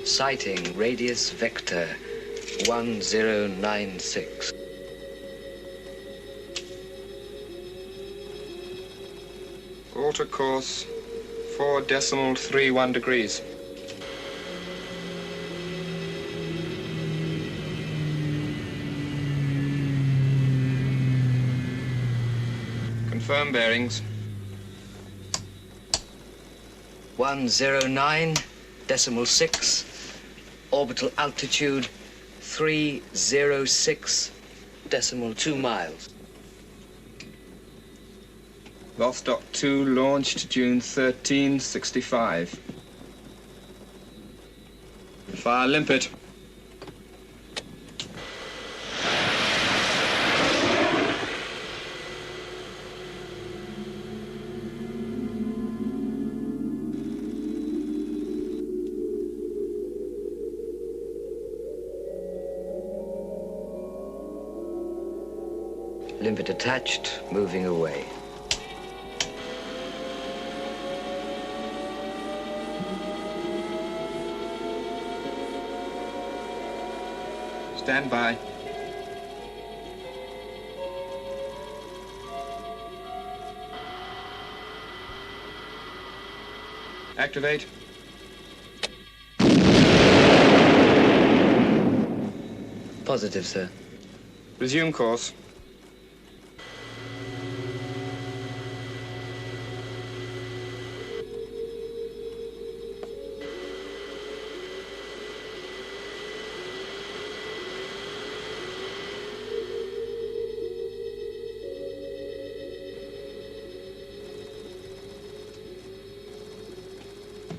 Sighting radius vector 1096. Alter course 4.31 degrees. Confirm bearings. 109.6. Orbital altitude 306.2 miles. Vostok 2 launched June 13, 65. Fire limpet. Limpet attached, moving away. Stand by. Activate. Positive, sir. Resume course.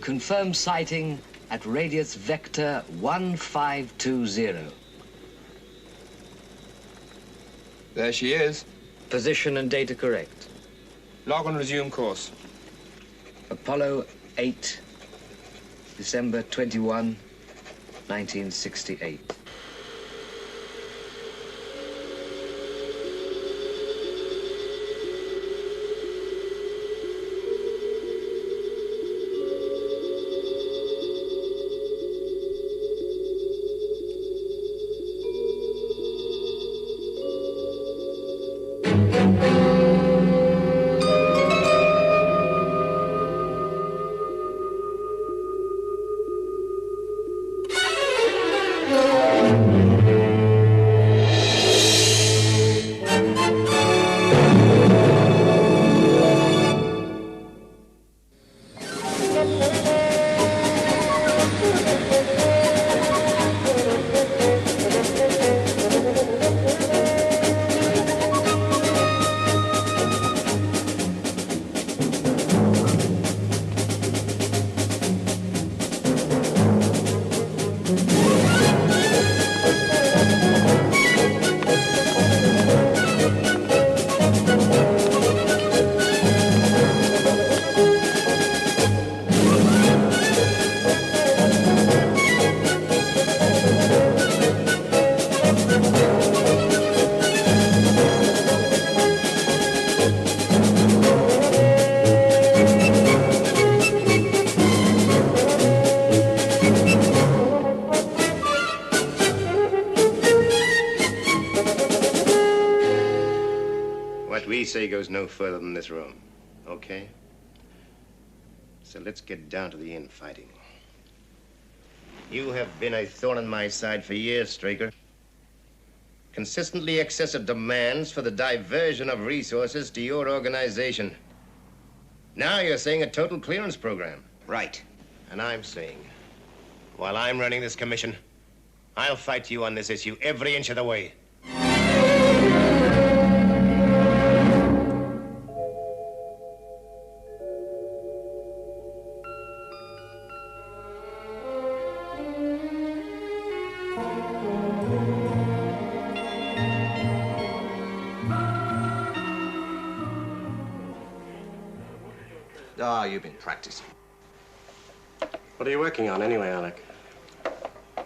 Confirm sighting at radius vector 1520. There she is. Position and data correct. Log and resume course. Apollo 8, December 21, 1968. Say goes no further than this room, okay? So let's get down to the infighting. You have been a thorn in my side for years, Straker. Consistently excessive demands for the diversion of resources to your organization. Now you're saying a total clearance program. Right. And I'm saying, while I'm running this commission, I'll fight you on this issue every inch of the way. Ah, you've been practicing. What are you working on anyway, Alec?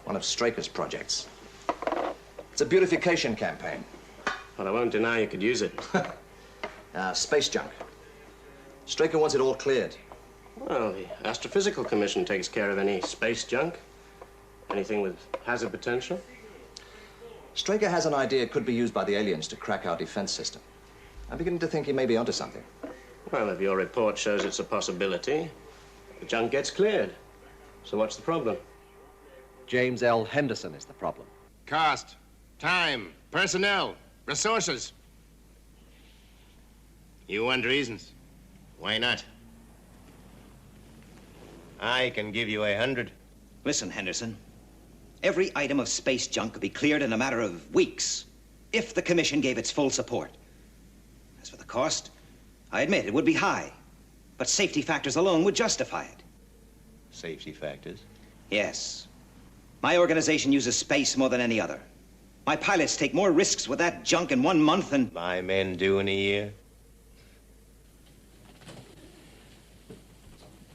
One of Straker's projects. It's a beautification campaign. Well, I won't deny you could use it. Space junk. Straker wants it all cleared. Well, the Astrophysical Commission takes care of any space junk. Anything with hazard potential? Straker has an idea it could be used by the aliens to crack our defense system. I'm beginning to think he may be onto something. Well, if your report shows it's a possibility, the junk gets cleared. So what's the problem? James L. Henderson is the problem. Cost, time, personnel, resources. You want reasons? Why not? I can give you 100. Listen, Henderson. Every item of space junk could be cleared in a matter of weeks, if the Commission gave its full support. As for the cost, I admit it would be high, but safety factors alone would justify it. Safety factors? Yes. My organization uses space more than any other. My pilots take more risks with that junk in 1 month than My men do in a year.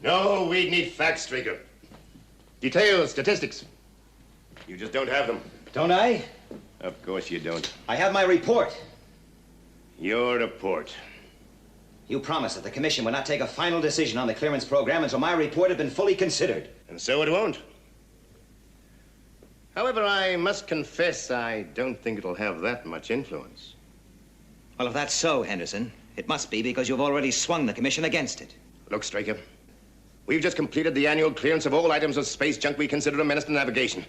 No, we need facts, Straker. Details, statistics. You just don't have them. Don't I? Of course you don't. I have my report. Your report. You promised that the Commission would not take a final decision on the clearance program until my report had been fully considered. And so it won't. However, I must confess I don't think it'll have that much influence. Well, if that's so, Henderson, it must be because you've already swung the Commission against it. Look, Straker, we've just completed the annual clearance of all items of space junk we consider a menace to navigation.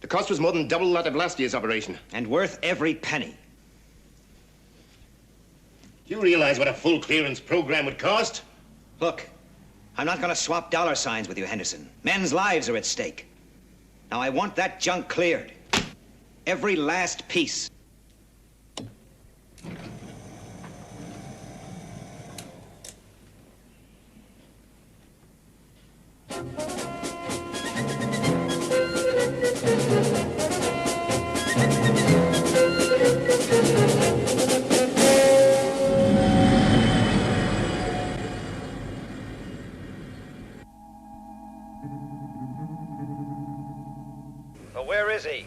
The cost was more than double that of last year's operation. And worth every penny. Do you realize what a full clearance program would cost? Look, I'm not going to swap dollar signs with you, Henderson. Men's lives are at stake. Now, I want that junk cleared. Every last piece. Well, where is he?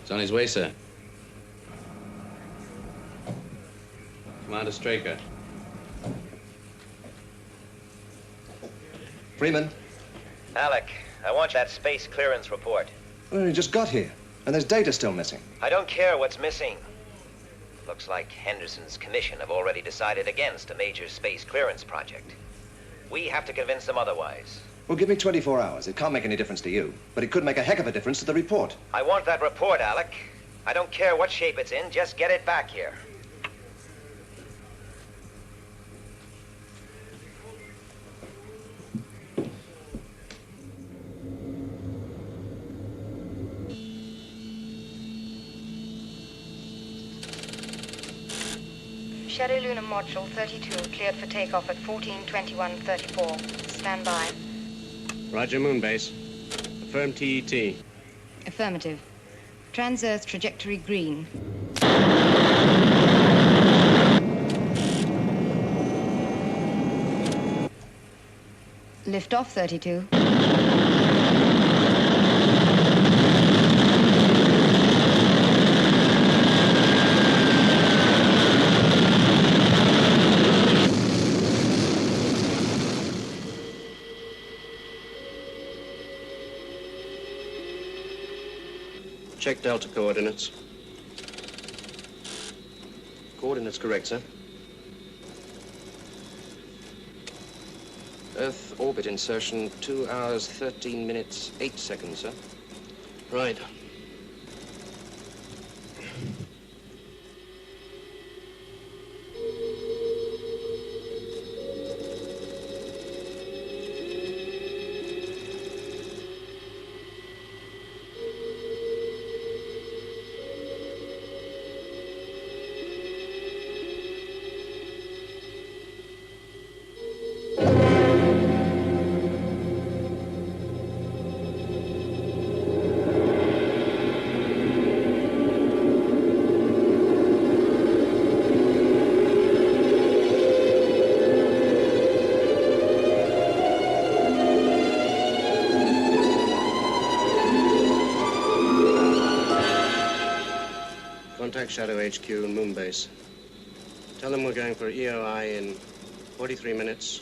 He's on his way, sir. Commander Straker. Freeman, Alec, I want that space clearance report. well, he just got here, and there's data still missing. I don't care what's missing. Looks like Henderson's commission have already decided against a major space clearance project. We have to convince them otherwise. Well, give me 24 hours. It can't make any difference to you, but it could make a heck of a difference to the report. I want that report, Alec. I don't care what shape it's in, just get it back here. Shadow Lunar Module 32 cleared for takeoff at 14:21:34. Stand by. Roger, Moonbase. Affirm TET. Affirmative. Trans-Earth trajectory green. Lift off 32. Check Delta coordinates. Coordinates correct, sir. Earth orbit insertion, 2 hours, 13 minutes, 8 seconds, sir. Right. Contact Shadow HQ and Moonbase. Tell them we're going for EOI in 43 minutes,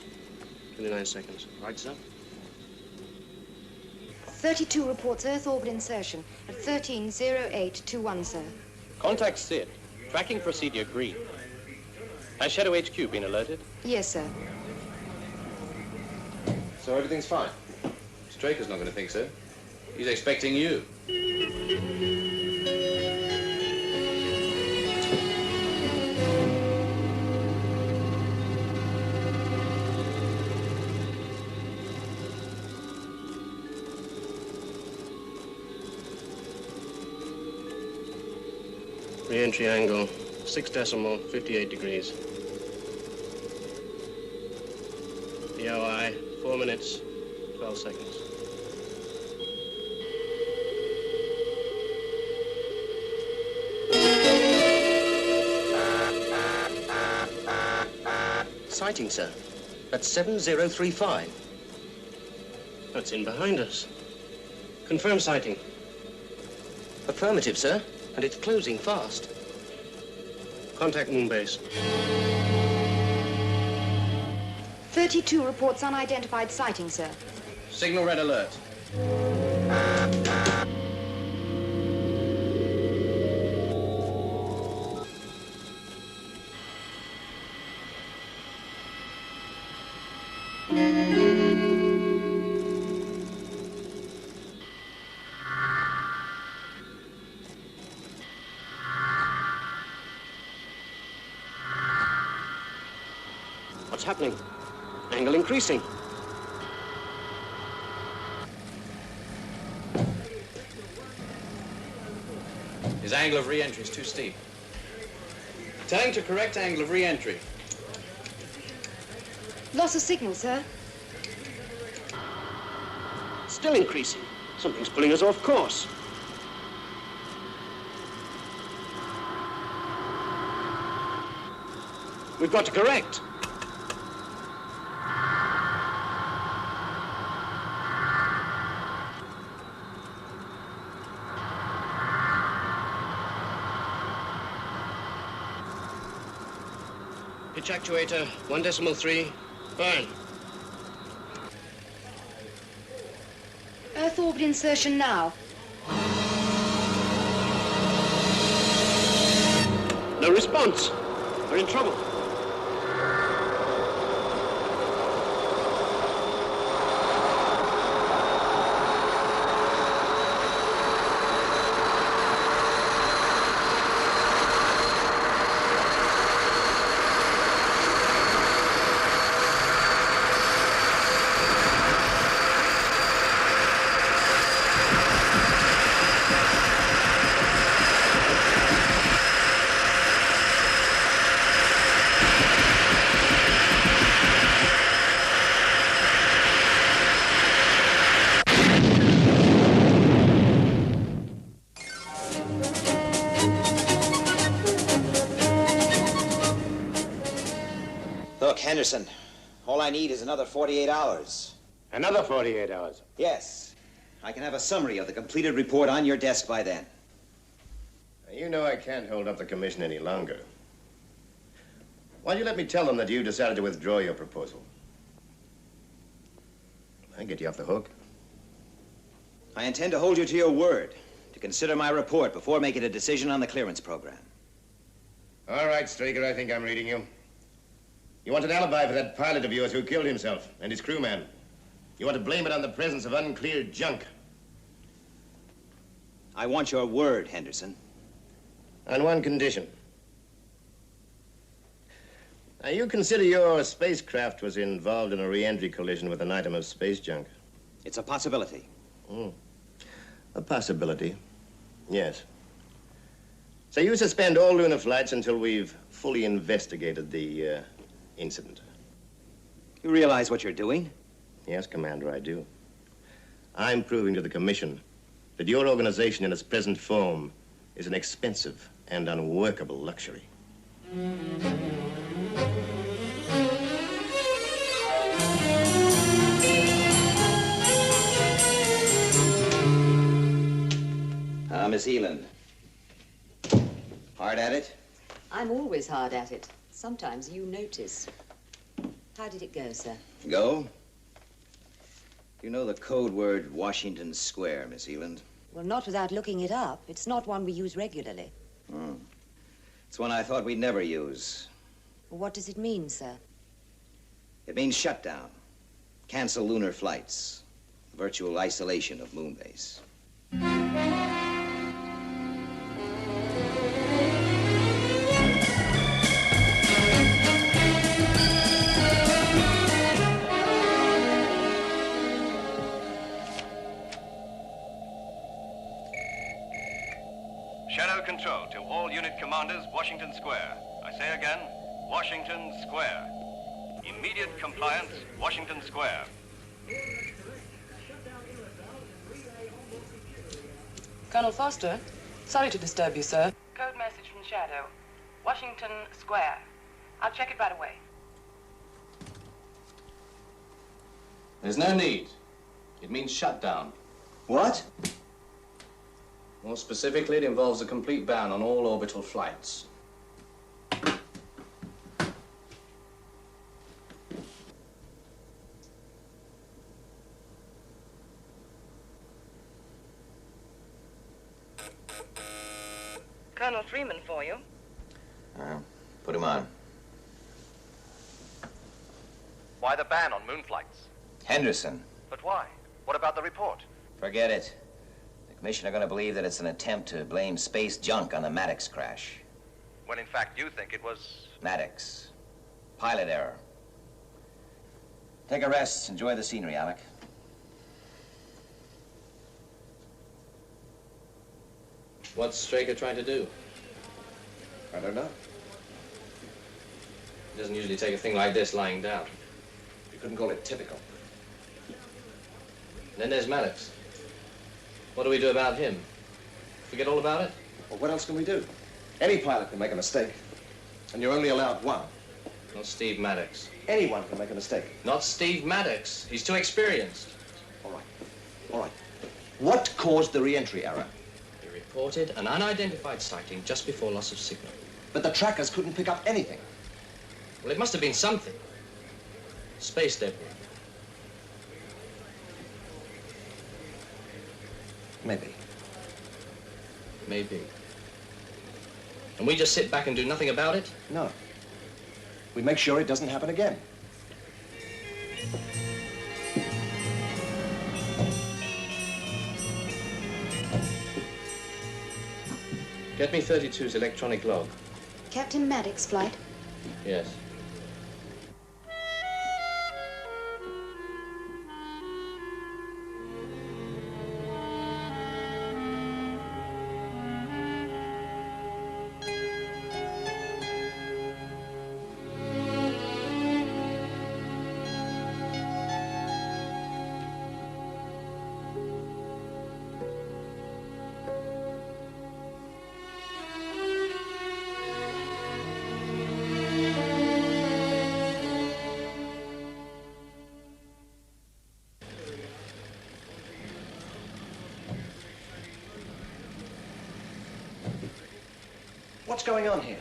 29 seconds. Right, sir. 32 reports Earth orbit insertion at 130821, sir. Contact SID. Tracking procedure green. Has Shadow HQ been alerted? Yes, sir. So everything's fine? Straker's not going to think so. He's expecting you. Re-entry angle, 6.58 degrees. DOI, 4 minutes, 12 seconds. Sighting, sir. That's 7035. That's in behind us. Confirm sighting. Affirmative, sir. And it's closing fast. Contact moon base. 32 reports unidentified sighting, sir. Signal red alert. What's happening? Angle increasing. His angle of re-entry is too steep. Telling to correct angle of re-entry. Loss of signal, sir. Still increasing. Something's pulling us off course. We've got to correct. Pitch actuator, 1.3, burn. Earth orbit insertion now. No response. We're in trouble. Look, Henderson, all I need is another 48 hours. Another 48 hours? Yes. I can have a summary of the completed report on your desk by then. You know I can't hold up the commission any longer. Why don't you let me tell them that you decided to withdraw your proposal? I'll get you off the hook. I intend to hold you to your word, to consider my report before making a decision on the clearance program. All right, Straker, I think I'm reading you. You want an alibi for that pilot of yours who killed himself and his crewman. You want to blame it on the presence of uncleared junk. I want your word, Henderson. On one condition. Now, you consider your spacecraft was involved in a re-entry collision with an item of space junk? It's a possibility. A possibility, yes. So you suspend all lunar flights until we've fully investigated the incident. You realize what you're doing? Yes, Commander, I do. I'm proving to the Commission that your organization in its present form is an expensive and unworkable luxury. Miss Eland. Hard at it? I'm always hard at it. Sometimes you notice. How did it go, sir? Go? You know the code word Washington Square, Miss Eland? Well, not without looking it up. It's not one we use regularly. It's one I thought we'd never use. Well, what does it mean, sir? It means shutdown. Cancel lunar flights. Virtual isolation of moon base. Shadow control to all unit commanders, Washington Square. I say again, Washington Square. Immediate compliance, Washington Square. Colonel Foster, sorry to disturb you, sir. Code message from Shadow. Washington Square. I'll check it right away. There's no need. It means shutdown. What? More specifically, it involves a complete ban on all orbital flights. Colonel Freeman for you. Put him on. Why the ban on moon flights? Henderson. But why? What about the report? Forget it. The Commission are going to believe that it's an attempt to blame space junk on the Maddox crash. When in fact you think it was... Maddox. Pilot error. Take a rest. Enjoy the scenery, Alec. What's Straker trying to do? I don't know. He doesn't usually take a thing like this lying down. You couldn't call it typical. And then there's Maddox. What do we do about him? Forget all about it? Well, what else can we do? Any pilot can make a mistake. And you're only allowed one. Not Steve Maddox. Anyone can make a mistake. Not Steve Maddox. He's too experienced. All right. All right. What caused the re-entry error? He reported an unidentified sighting just before loss of signal. But the trackers couldn't pick up anything. Well, it must have been something. Space debris. Maybe. Maybe. And we just sit back and do nothing about it? No. We make sure it doesn't happen again. Get me 32's electronic log. Captain Maddox flight. Yes. What's going on here?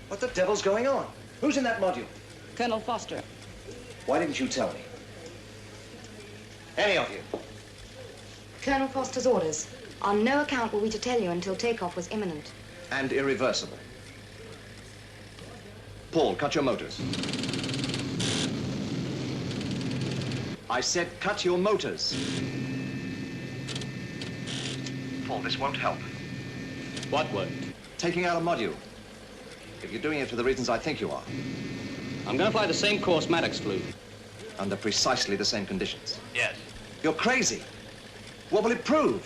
What the devil's going on? Who's in that module? Colonel Foster. Why didn't you tell me? Any of you? Colonel Foster's orders. On no account were we to tell you until takeoff was imminent. And irreversible. Paul, cut your motors. I said cut your motors. Paul, this won't help. What won't? Taking out a module. If you're doing it for the reasons I think you are. I'm going to fly the same course Maddox flew. Under precisely the same conditions. Yes. You're crazy. What will it prove?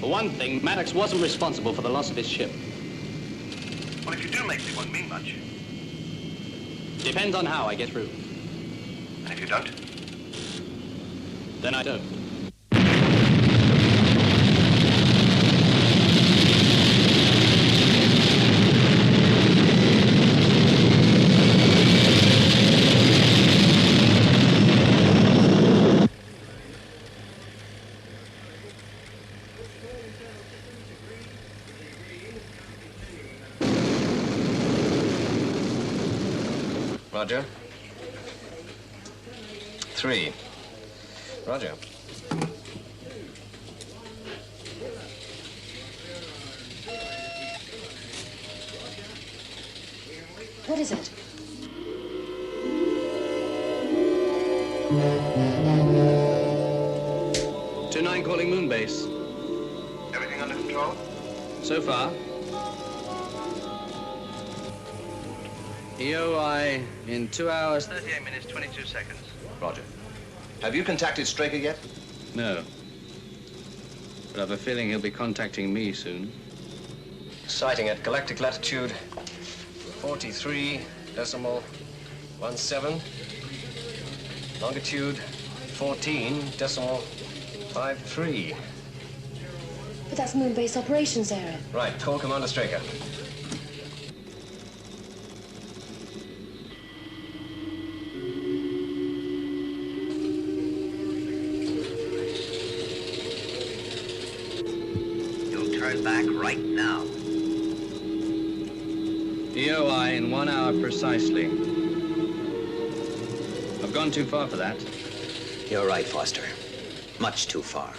For one thing, Maddox wasn't responsible for the loss of his ship. Well, if you do make it, it won't mean much. Depends on how I get through. And if you don't? Then I don't. Roger. 53. Roger. What is it? Two-9 calling moon base. Everything under control? So far. EOI in 2 hours... 38 minutes, 22 seconds. Roger. Have you contacted Straker yet? No. But I've a feeling he'll be contacting me soon. Sighting at galactic latitude 43.17. Longitude 14.53. But that's moon base operations area. Right, call Commander Straker. You'll turn back right now. EOI in 1 hour precisely. I've gone too far for that. You're right, Foster. Much too far.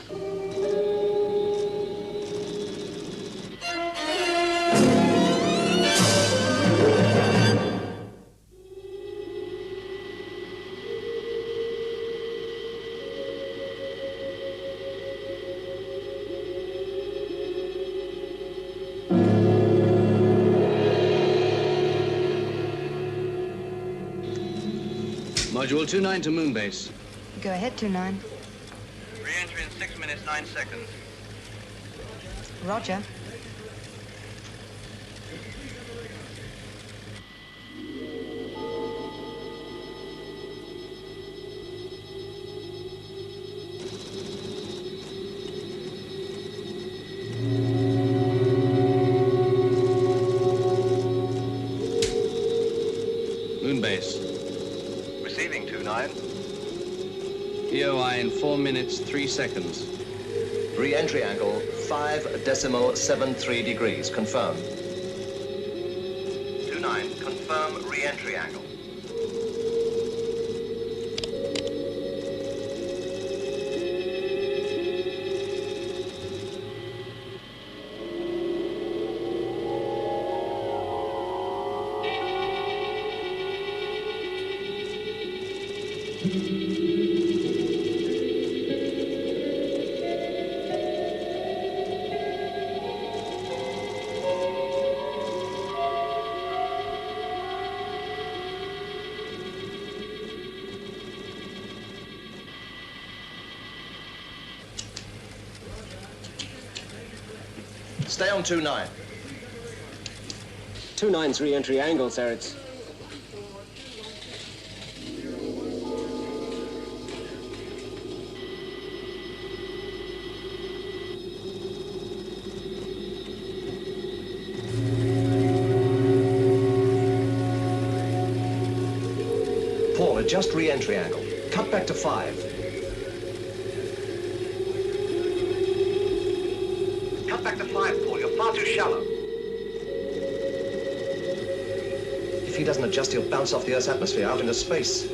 Module 2-9 to moon base. Go ahead, 2-9. Re-entry in 6 minutes, 9 seconds. Roger. Moon base. Receiving 2-9. EOI in 4 minutes, 3 seconds. Re-entry angle 5.73 degrees. Confirmed. 2-9, confirm re-entry angle. Stay on 2-9. 2-9's re-entry angle, sir. It's... Paul, adjust re-entry angle. Cut back to 5. Cut back to 5, Paul. You're far too shallow. If he doesn't adjust, he'll bounce off the Earth's atmosphere out into space.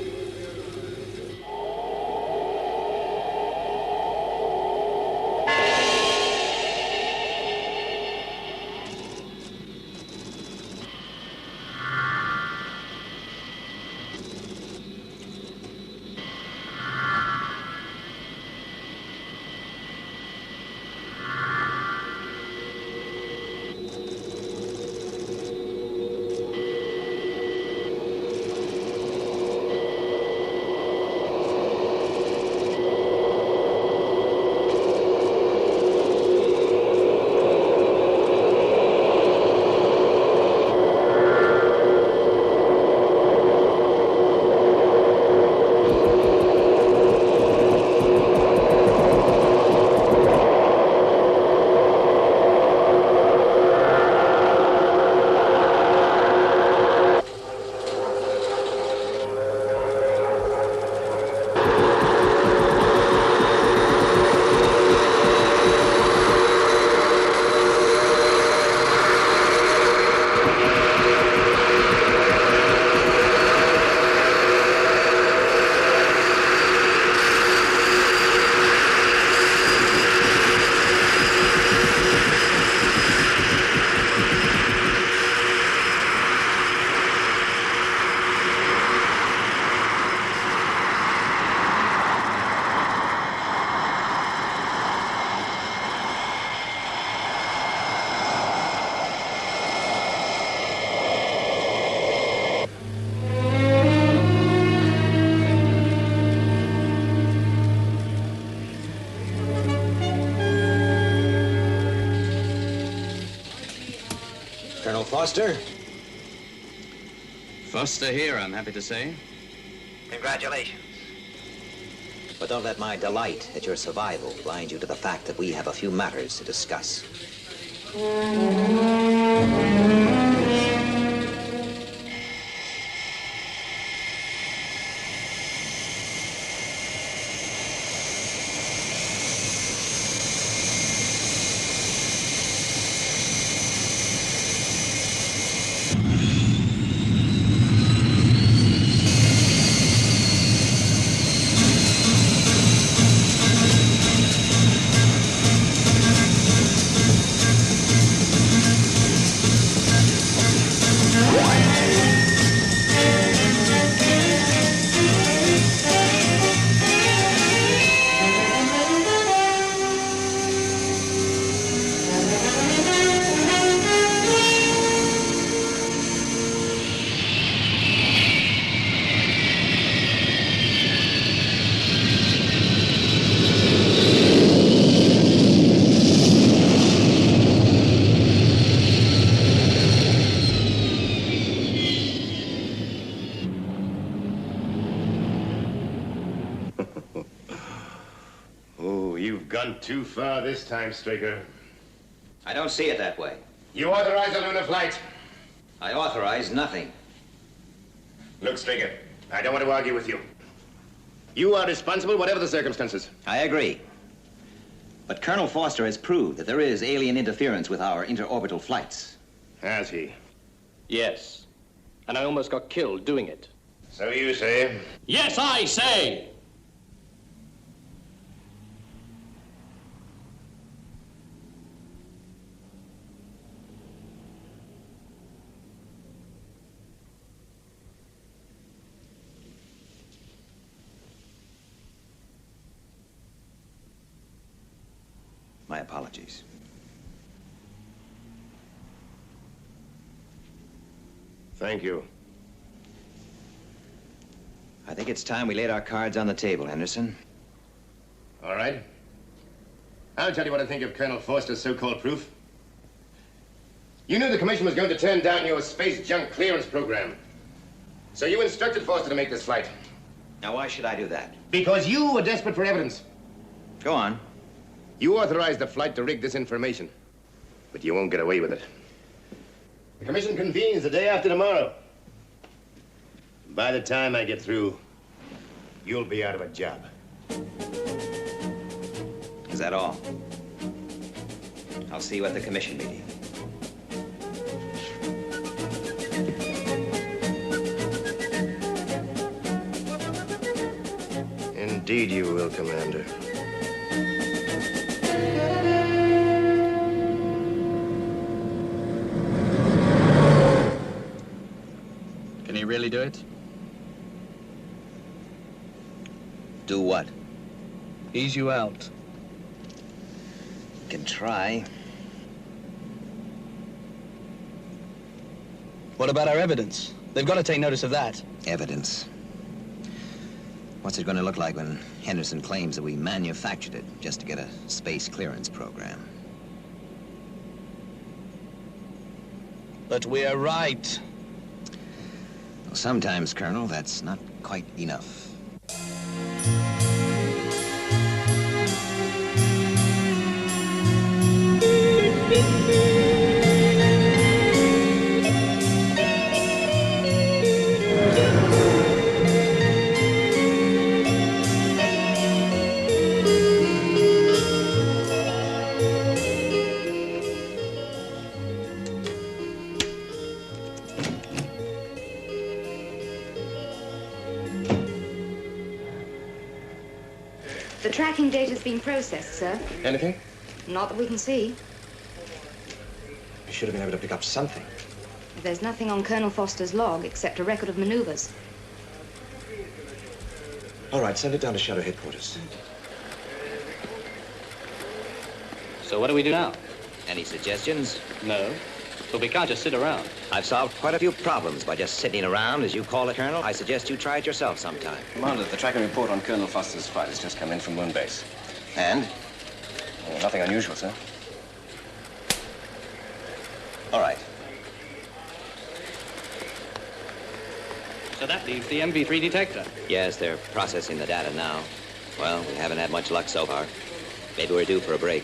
Foster. Foster here, I'm happy to say. Congratulations. But don't let my delight at your survival blind you to the fact that we have a few matters to discuss. Too far this time, Straker. I don't see it that way. You authorize a lunar flight. I authorize nothing. Look, Straker, I don't want to argue with you. You are responsible, whatever the circumstances. I agree. But Colonel Foster has proved that there is alien interference with our interorbital flights. Has he? Yes. And I almost got killed doing it. So you say? Yes, I say! My apologies. Thank you. I think it's time we laid our cards on the table, Henderson. All right. I'll tell you what I think of Colonel Foster's so-called proof. You knew the Commission was going to turn down your space junk clearance program. So you instructed Foster to make this flight. Now, why should I do that? Because you were desperate for evidence. Go on. You authorized the flight to rig this information, but you won't get away with it. The Commission convenes the day after tomorrow. By the time I get through, you'll be out of a job. Is that all? I'll see you at the Commission meeting. Indeed you will, Commander. Can he really do it? Do what? Ease you out. Can try. What about our evidence? They've got to take notice of that. Evidence. What's it going to look like when Henderson claims that we manufactured it just to get a space clearance program? But we're right. Well, sometimes, Colonel, that's not quite enough. The tracking data's been processed, sir. Anything? Not that we can see. We should have been able to pick up something. There's nothing on Colonel Foster's log except a record of maneuvers. All right, send it down to SHADO headquarters. So what do we do now? Any suggestions? No. But we can't just sit around. I've solved quite a few problems by just sitting around, as you call it, Colonel. I suggest you try it yourself sometime. Commander, the tracking report on Colonel Foster's flight has just come in from Moon Base. And? Nothing unusual, sir. All right. So that leaves the MV3 detector. Yes, they're processing the data now. Well, we haven't had much luck so far. Maybe we're due for a break.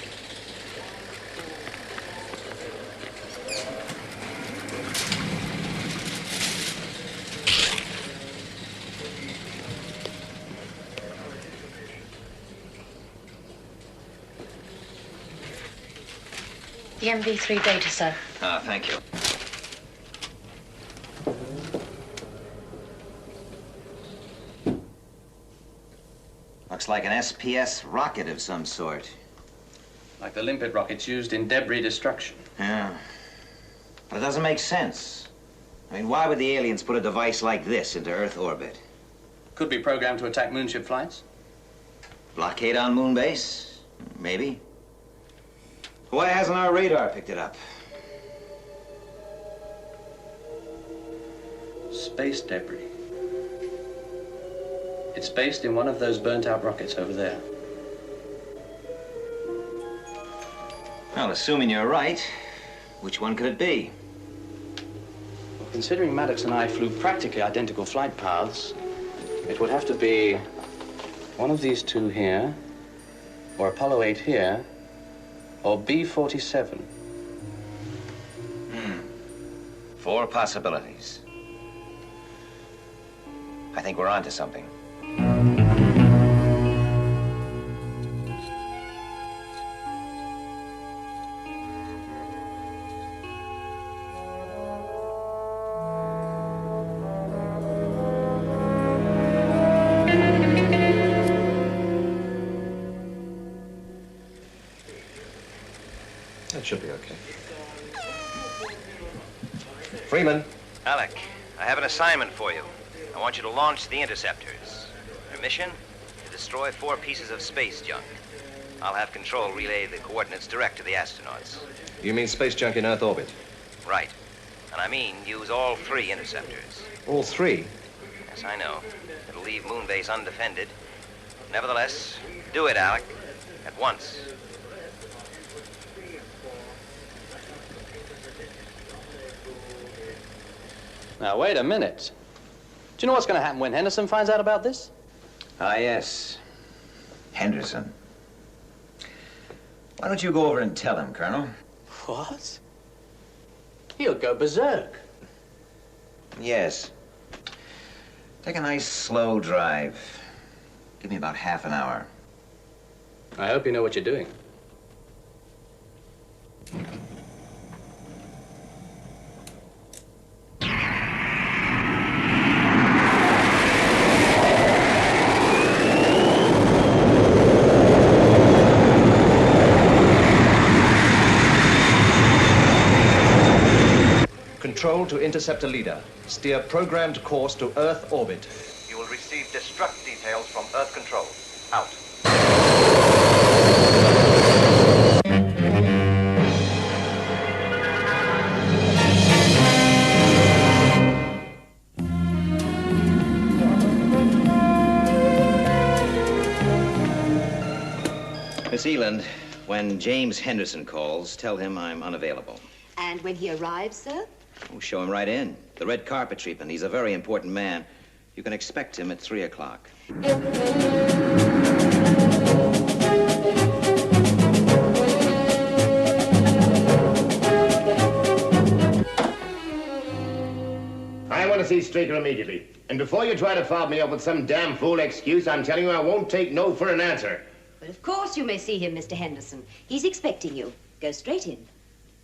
The MV3 data, sir. Ah, thank you. Looks like an SPS rocket of some sort. Like the limpet rockets used in debris destruction. Yeah. But it doesn't make sense. I mean, why would the aliens put a device like this into Earth orbit? Could be programmed to attack moonship flights. Blockade on moon base? Maybe. Why hasn't our radar picked it up? Space debris. It's based in one of those burnt-out rockets over there. Well, assuming you're right, which one could it be? Well, considering Maddox and I flew practically identical flight paths, it would have to be one of these two here, or Apollo 8 here, or B-47. 4 possibilities. I think we're onto something. That should be okay. Freeman. Alec, I have an assignment for you. I want you to launch the interceptors. Their mission? To destroy 4 pieces of space junk. I'll have control relay the coordinates direct to the astronauts. You mean space junk in Earth orbit? Right. And I mean use all 3 interceptors. All 3? Yes, I know. It'll leave Moonbase undefended. Nevertheless, do it, Alec. At once. Now, wait a minute. Do you know what's going to happen when Henderson finds out about this? Ah, yes. Henderson. Why don't you go over and tell him, Colonel? What? He'll go berserk. Yes. Take a nice, slow drive. Give me about half an hour. I hope you know what you're doing. Control to interceptor leader. Steer programmed course to Earth orbit. You will receive destruct details from Earth Control. Out. Miss Eland, when James Henderson calls, tell him I'm unavailable. And when he arrives, sir? Oh, show him right in. The red carpet treatment. He's a very important man. You can expect him at 3 o'clock. I want to see Straker immediately. And before you try to fob me up with some damn fool excuse, I'm telling you I won't take no for an answer. But of course you may see him, Mr. Henderson. He's expecting you. Go straight in.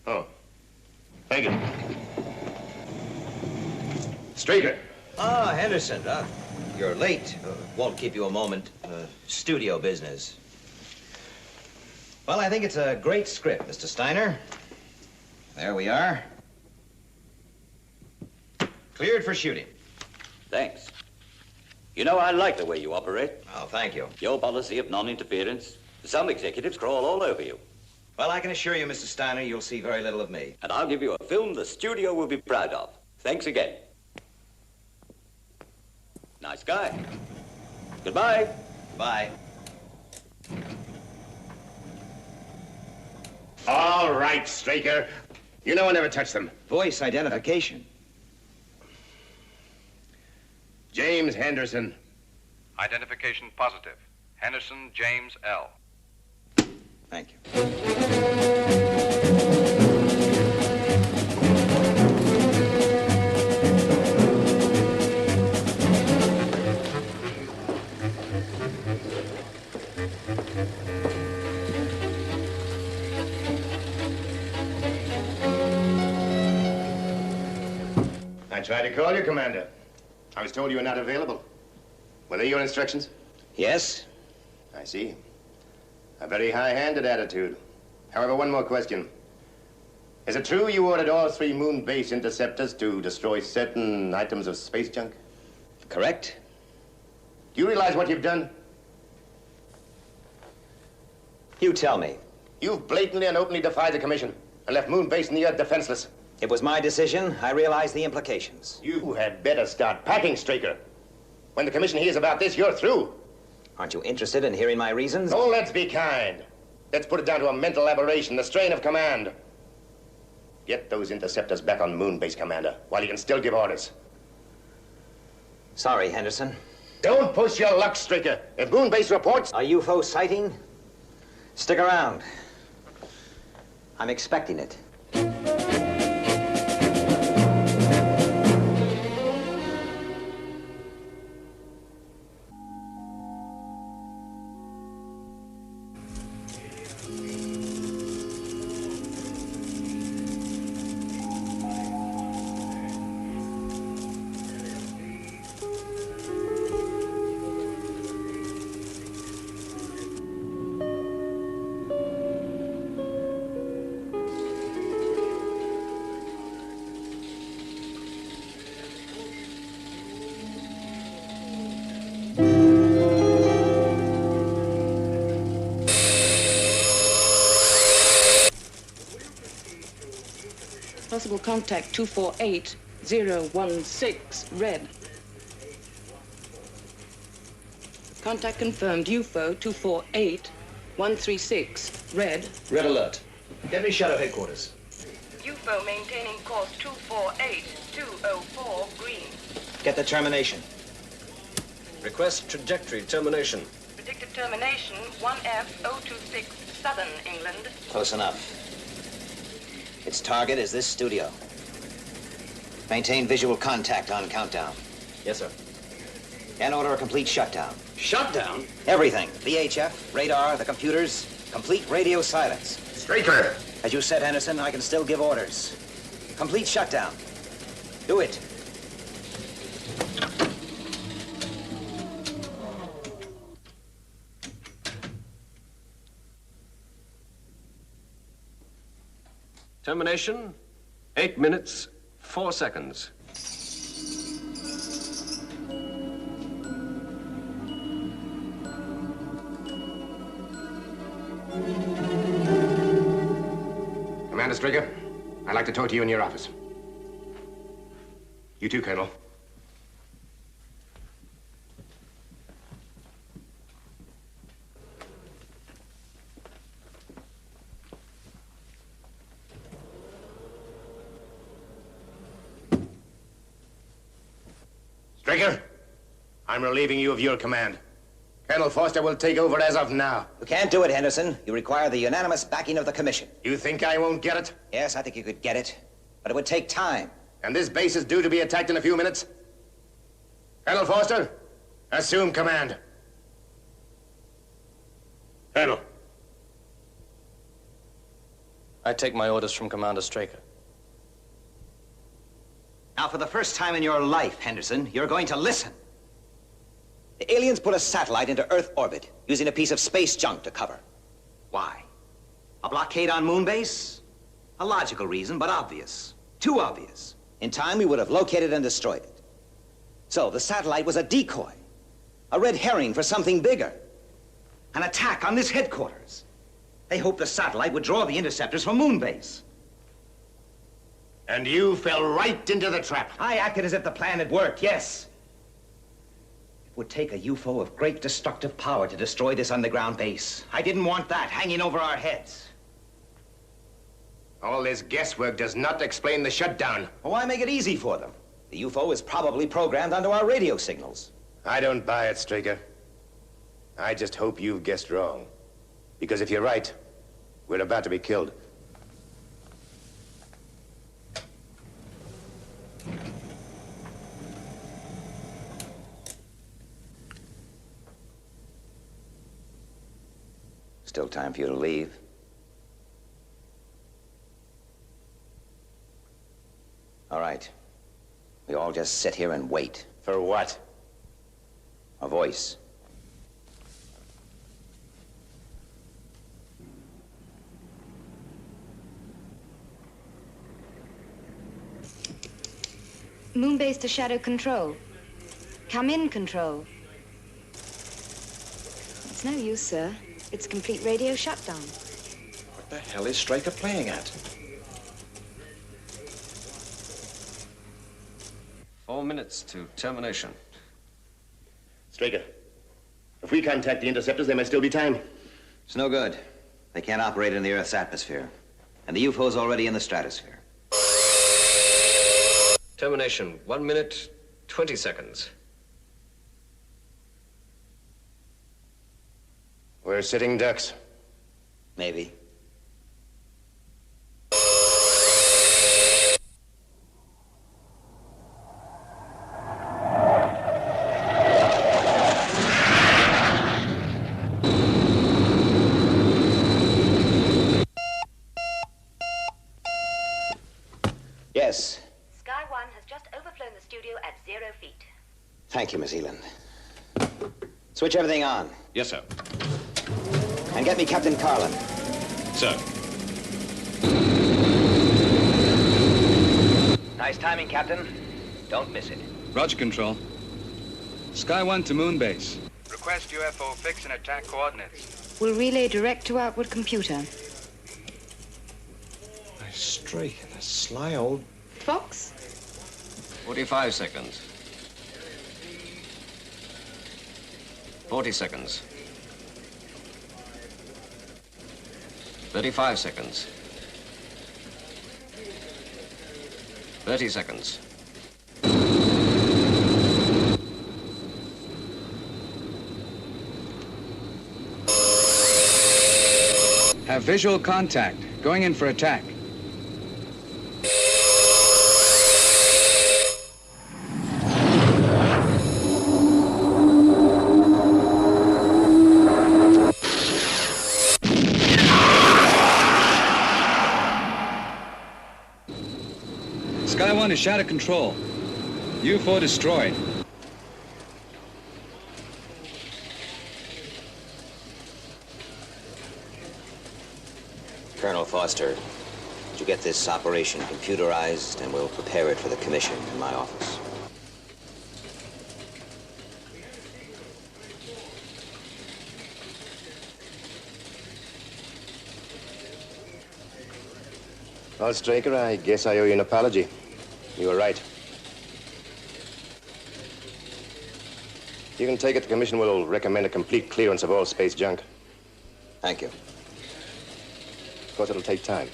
Oh. Thank you. Straker. Ah, Henderson. You're late. Won't keep you a moment. Studio business. Well, I think it's a great script, Mr. Steiner. There we are. Cleared for shooting. Thanks. You know, I like the way you operate. Oh, thank you. Your policy of non-interference. Some executives crawl all over you. Well, I can assure you, Mr. Steiner, you'll see very little of me. And I'll give you a film the studio will be proud of. Thanks again. Nice guy. Goodbye. Bye. All right, Straker. You know I never touched them. Voice identification. James Henderson. Identification positive. Henderson James L. Thank you. I tried to call you, Commander. I was told you were not available. Were they your instructions? Yes? I see. A very high-handed attitude. However, one more question. Is it true you ordered all 3 moon base interceptors to destroy certain items of space junk? Correct. Do you realize what you've done? You tell me. You've blatantly and openly defied the Commission and left moon base and the Earth defenseless. It was my decision. I realize the implications. You had better start packing, Straker. When the Commission hears about this, you're through. Aren't you interested in hearing my reasons? Oh, let's be kind. Let's put it down to a mental aberration, the strain of command. Get those interceptors back on moon base, Commander, while you can still give orders. Sorry, Henderson. Don't push your luck, Straker. If moon base reports... A UFO sighting? Stick around. I'm expecting it. Possible contact 248016, red. Contact confirmed, UFO 248136, red. Red alert. Get me Shadow headquarters. UFO maintaining course 248204, green. Get the termination. Request trajectory termination. Predicted termination 1F026, southern England. Close enough. Its target is this studio. Maintain visual contact on countdown. Yes, sir. And order a complete shutdown. Shutdown? Everything. VHF, radar, the computers, complete radio silence. Straker! As you said, Henderson, I can still give orders. Complete shutdown. Do it. Termination, 8 minutes, 4 seconds. Commander Straker, I'd like to talk to you in your office. You too, Colonel. Straker, I'm relieving you of your command. Colonel Foster will take over as of now. You can't do it, Henderson. You require the unanimous backing of the Commission. You think I won't get it? Yes, I think you could get it. But it would take time. And this base is due to be attacked in a few minutes? Colonel Foster, assume command. Colonel. I take my orders from Commander Straker. Now, for the first time in your life, Henderson, you're going to listen. The aliens put a satellite into Earth orbit using a piece of space junk to cover. Why? A blockade on moon base? A logical reason, but obvious. Too obvious. In time, we would have located and destroyed it. So, the satellite was a decoy. A red herring for something bigger. An attack on this headquarters. They hoped the satellite would draw the interceptors from moon base. And you fell right into the trap. I acted as if the plan had worked, yes. It would take a UFO of great destructive power to destroy this underground base. I didn't want that hanging over our heads. All this guesswork does not explain the shutdown. Well, why make it easy for them? The UFO is probably programmed onto our radio signals. I don't buy it, Straker. I just hope you've guessed wrong. Because if you're right, we're about to be killed. Still time for you to leave. All right. We all just sit here and wait. For what? A voice. Moonbase to Shadow Control. Come in, Control. It's no use, sir. It's complete radio shutdown. What the hell is Straker playing at? 4 minutes to termination. Straker, if we contact the interceptors, there may still be time. It's no good. They can't operate in the Earth's atmosphere. And the UFO's already in the stratosphere. Termination, 1 minute, 20 seconds. We're sitting ducks. Maybe. Yes. Sky One has just overflown the studio at 0 feet. Thank you, Miss Eland. Switch everything on. Yes, sir. And get me Captain Carlin. Sir. Nice timing, Captain. Don't miss it. Roger, Control. Sky One to Moon Base. Request UFO fix and attack coordinates. We'll relay direct to outward computer. Straker, the sly old... Fox? 45 seconds. 40 seconds. 35 seconds. 30 seconds. Have visual contact. Going in for attack. Sky One is Shadow Control. UFO destroyed. Colonel Foster, did you get this operation computerized, and we'll prepare it for the commission in my office. Well, Straker, I guess I owe you an apology. You were right. You can take it. The commission will recommend a complete clearance of all space junk. Thank you. Of course, it'll take time.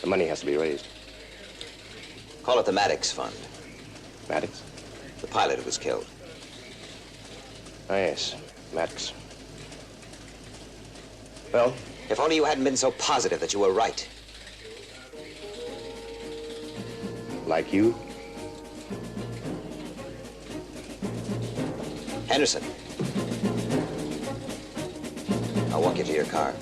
The money has to be raised. Call it the Maddox Fund. Maddox? The pilot who was killed. Oh, yes. Maddox. Well? If only you hadn't been so positive that you were right. Like you? Henderson. I'll walk you to your car.